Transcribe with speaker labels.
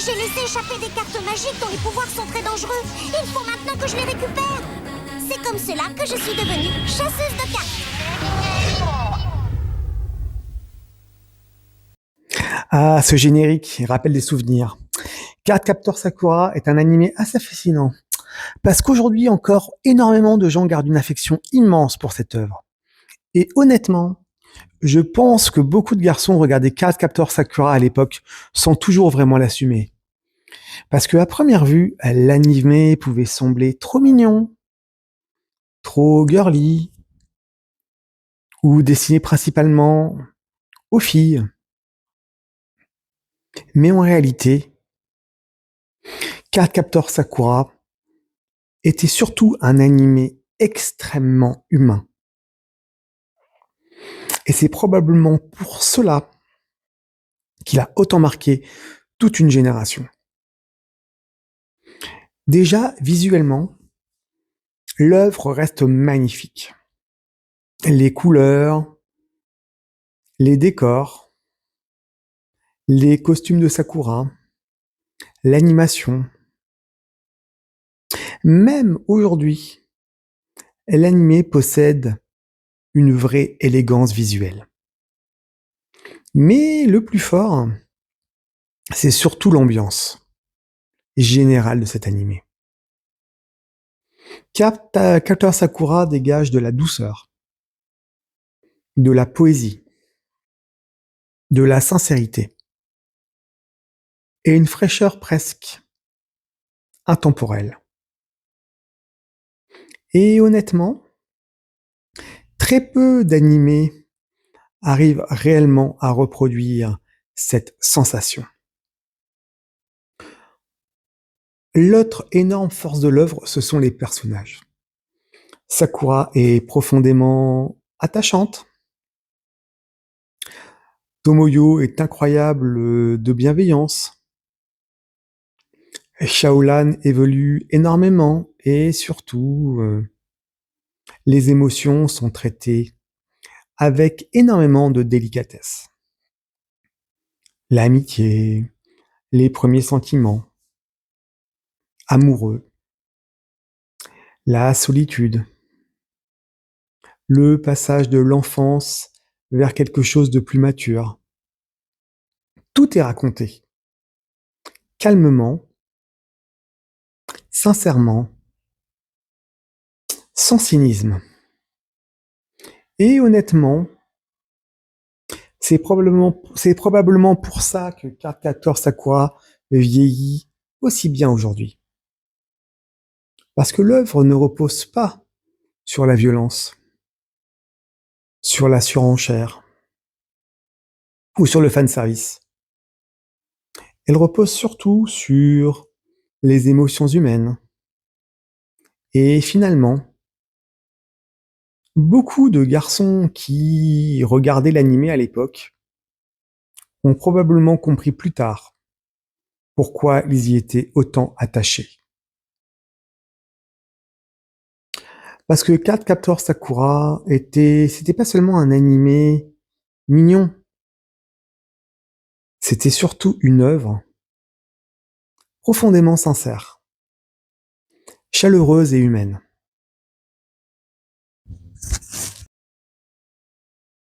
Speaker 1: J'ai laissé échapper des cartes magiques dont les pouvoirs sont très dangereux. Il faut maintenant que je les récupère. C'est comme cela que je suis devenue chasseuse de cartes.
Speaker 2: Ah, ce générique, il rappelle des souvenirs. Cardcaptor Sakura est un animé assez fascinant, parce qu'aujourd'hui encore, énormément de gens gardent une affection immense pour cette œuvre. Et honnêtement, je pense que beaucoup de garçons regardaient Cardcaptor Sakura à l'époque sans toujours vraiment l'assumer. Parce que à première vue, l'animé pouvait sembler trop mignon, trop girly, ou destiné principalement aux filles. Mais en réalité, Cardcaptor Sakura était surtout un animé extrêmement humain. Et c'est probablement pour cela qu'il a autant marqué toute une génération. Déjà, visuellement, l'œuvre reste magnifique. Les couleurs, les décors, les costumes de Sakura, l'animation. Même aujourd'hui, l'animé possède une vraie élégance visuelle. Mais le plus fort, c'est surtout l'ambiance générale de cet animé. Cardcaptor Sakura dégage de la douceur, de la poésie, de la sincérité et une fraîcheur presque intemporelle. Et honnêtement, très peu d'animés arrivent réellement à reproduire cette sensation. L'autre énorme force de l'œuvre, ce sont les personnages. Sakura est profondément attachante. Tomoyo est incroyable de bienveillance. Shaolan évolue énormément et surtout, les émotions sont traitées avec énormément de délicatesse. L'amitié, les premiers sentiments, amoureux, la solitude, le passage de l'enfance vers quelque chose de plus mature. Tout est raconté calmement, sincèrement, sans cynisme. Et honnêtement, c'est probablement pour ça que Cardcaptor Sakura vieillit aussi bien aujourd'hui. Parce que l'œuvre ne repose pas sur la violence, sur la surenchère ou sur le fanservice. Elle repose surtout sur les émotions humaines. Et finalement, beaucoup de garçons qui regardaient l'animé à l'époque ont probablement compris plus tard pourquoi ils y étaient autant attachés. Parce que Cardcaptor Sakura c'était pas seulement un animé mignon, c'était surtout une œuvre profondément sincère, chaleureuse et humaine.